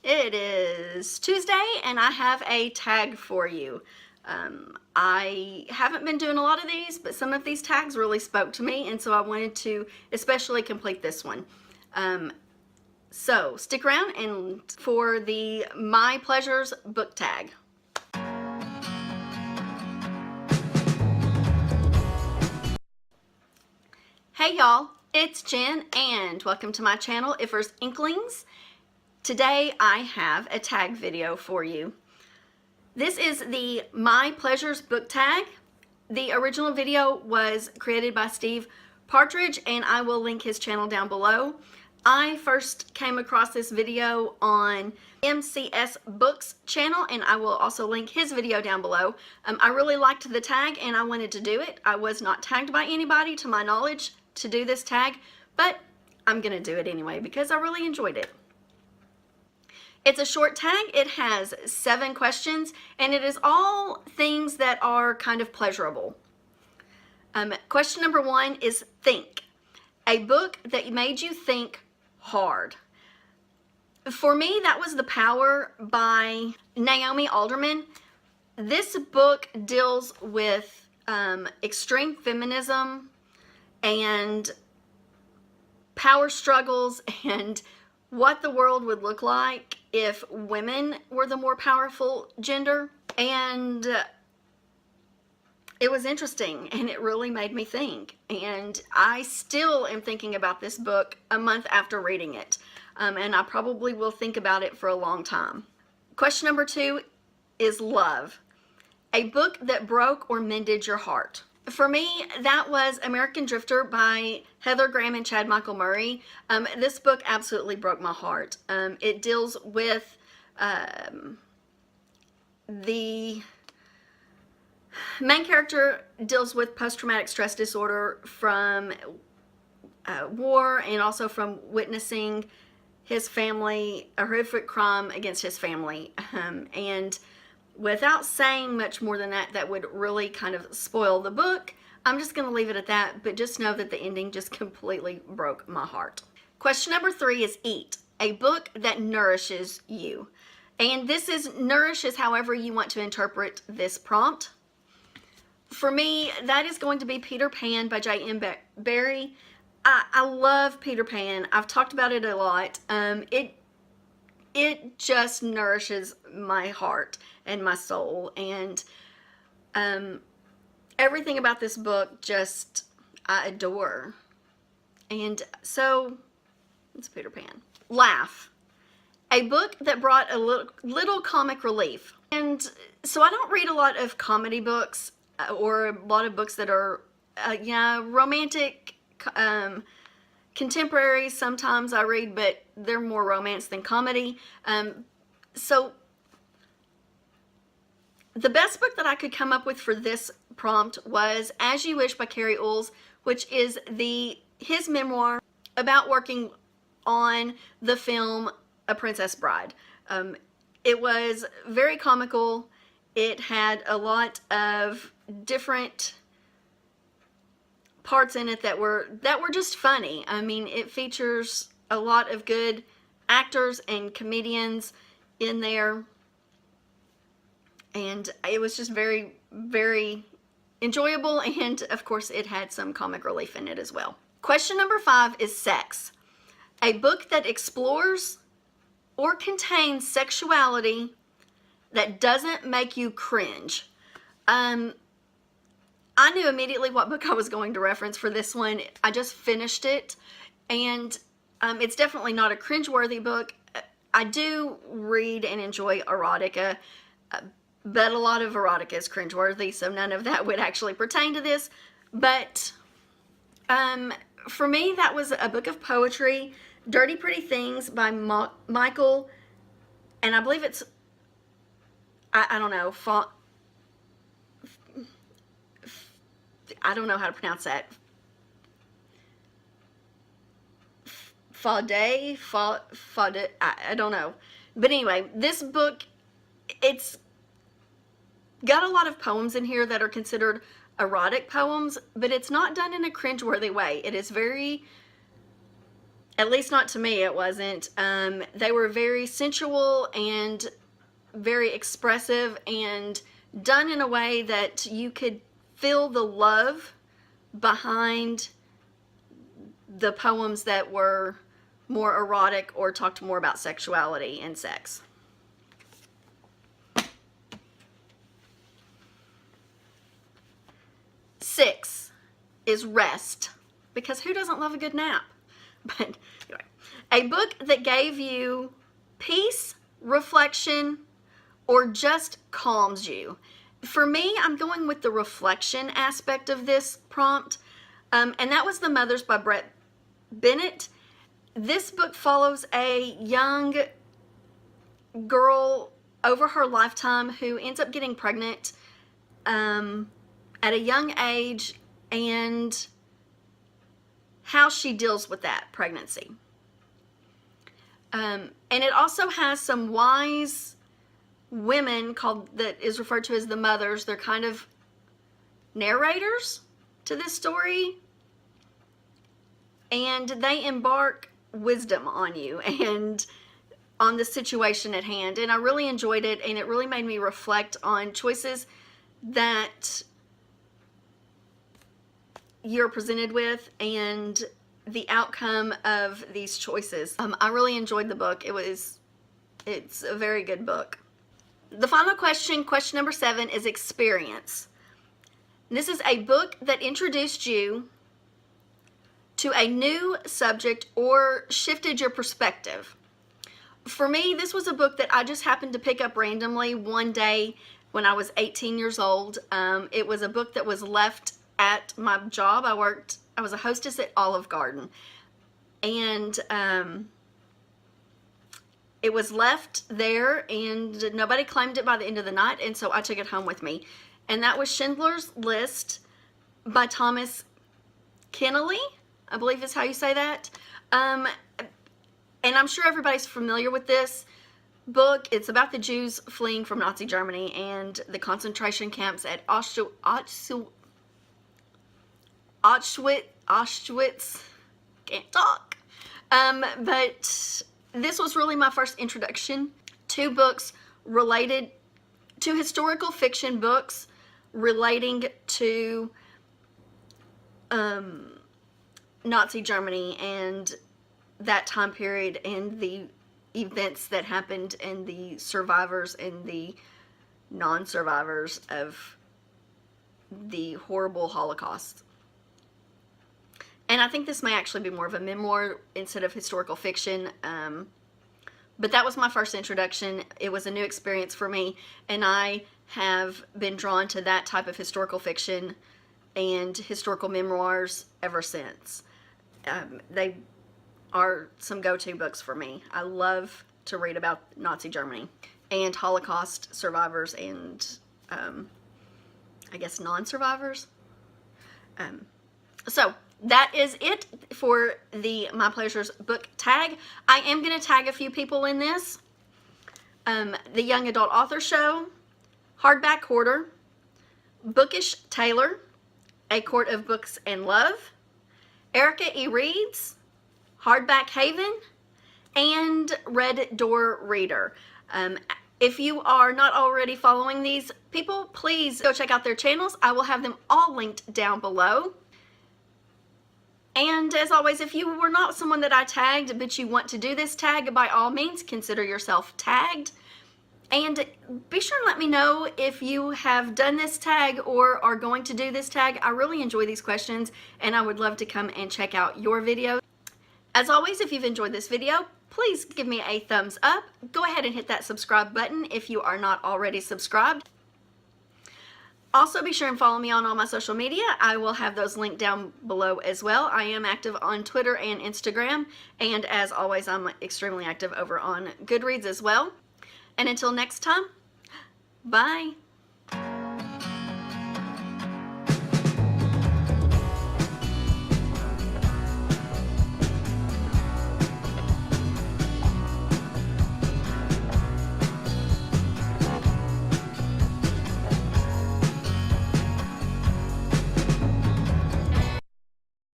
It is Tuesday and I have a tag for you. I haven't been doing a lot of these, but some of these tags really spoke to me, and so I wanted to especially complete this one. So stick around and for the My Pleasures book tag. Hey y'all, it's Jen and welcome to my channel, Ifers Inklings. Today I have a tag video for you. This is the My Pleasures book tag. The original video was created by Steve Partridge and I will link his channel down below. I first came across this video on MCS Books channel and I will also link his video down below. I really liked the tag and I wanted to do it. I was not tagged by anybody to my knowledge to do this tag, but I'm gonna do it anyway because I really enjoyed it. It's a short tag. It has 7 questions and it is all things that are kind of pleasurable. Question number 1 is think. A book that made you think hard. For me, that was The Power by Naomi Alderman. This book deals with extreme feminism and power struggles and what the world would look like if women were the more powerful gender. And it was interesting and it really made me think. And I still am thinking about this book a month after reading it. And I probably will think about it for a long time. Question number 2 is love. A book that broke or mended your heart. For me, that was American Drifter by Heather Graham and Chad Michael Murray. This book absolutely broke my heart. It deals with the main character deals with post-traumatic stress disorder from war and also from witnessing his family, a horrific crime against his family. And without saying much more than that, that would really kind of spoil the book. I'm just going to leave it at that, but just know that the ending just completely broke my heart. Question number 3 is eat. A book that nourishes you. And this is nourishes however you want to interpret this prompt. For me, that is going to be Peter Pan by J.M. Barrie. I love Peter Pan. I've talked about it a lot. It just nourishes my heart and my soul, and everything about this book just I adore. And so it's Peter Pan. Laugh. A book that brought a little comic relief. And so I don't read a lot of comedy books or a lot of books that are romantic, contemporary. Sometimes I read, but they're more romance than comedy. So the best book that I could come up with for this prompt was As You Wish by Carrie Ulls, which is his memoir about working on the film A Princess Bride. It was very comical. It had a lot of different parts in it that were just funny. I mean, it features a lot of good actors and comedians in there, and it was just very, very enjoyable, and of course it had some comic relief in it as well. Question number 5 is sex. A book that explores or contains sexuality that doesn't make you cringe. I knew immediately what book I was going to reference for this one. I just finished it, and it's definitely not a cringeworthy book. I do read and enjoy erotica, but a lot of erotica is cringeworthy, so none of that would actually pertain to this. But for me, that was a book of poetry, Dirty Pretty Things by Michael, and I believe it's, I don't know, I don't know how to pronounce that. Fade, I don't know. But anyway, this book, it's got a lot of poems in here that are considered erotic poems, but it's not done in a cringeworthy way. It is very At least not to me, it wasn't. They were very sensual and very expressive and done in a way that you could feel the love behind the poems that were more erotic or talked more about sexuality and sex. Six is rest, because who doesn't love a good nap? But anyway, a book that gave you peace, reflection, or just calms you. For me, I'm going with the reflection aspect of this prompt, and that was The Mothers by Brett Bennett. This book follows a young girl over her lifetime who ends up getting pregnant at a young age, and how she deals with that pregnancy. And it also has some wise women that is referred to as the mothers. They're kind of narrators to this story, and they embark wisdom on you and on the situation at hand. And I really enjoyed it, and it really made me reflect on choices that you're presented with and the outcome of these choices. I really enjoyed the book. It's a very good book. The final question, question number 7, is experience. This is a book that introduced you to a new subject or shifted your perspective. For me, this was a book that I just happened to pick up randomly one day when I was 18 years old. It was a book that was left at my job. I was a hostess at Olive Garden, and it was left there, and nobody claimed it by the end of the night, and so I took it home with me. And that was Schindler's List by Thomas Keneally, I believe is how you say that. And I'm sure everybody's familiar with this book. It's about the Jews fleeing from Nazi Germany and the concentration camps at Auschwitz. Can't talk. But this was really my first introduction to books related to historical fiction books relating to Nazi Germany and that time period and the events that happened and the survivors and the non-survivors of the horrible Holocaust. And I think this may actually be more of a memoir instead of historical fiction. But that was my first introduction. It was a new experience for me, and I have been drawn to that type of historical fiction and historical memoirs ever since. They are some go-to books for me. I love to read about Nazi Germany and Holocaust survivors and I guess non-survivors. So that is it for the My Pleasures book tag. I am going to tag a few people in this. The Young Adult Author Show, Hardback Hoarder, Bookish Taylor, A Court of Books and Love, Erica E. Reeds, Hardback Haven, and Red Door Reader. If you are not already following these people, please go check out their channels. I will have them all linked down below. And as always, if you were not someone that I tagged, but you want to do this tag, by all means, consider yourself tagged. And be sure and let me know if you have done this tag or are going to do this tag. I really enjoy these questions, and I would love to come and check out your video. As always, if you've enjoyed this video, please give me a thumbs up. Go ahead and hit that subscribe button if you are not already subscribed. Also, be sure and follow me on all my social media. I will have those linked down below as well. I am active on Twitter and Instagram, and as always, I'm extremely active over on Goodreads as well. And until next time, bye.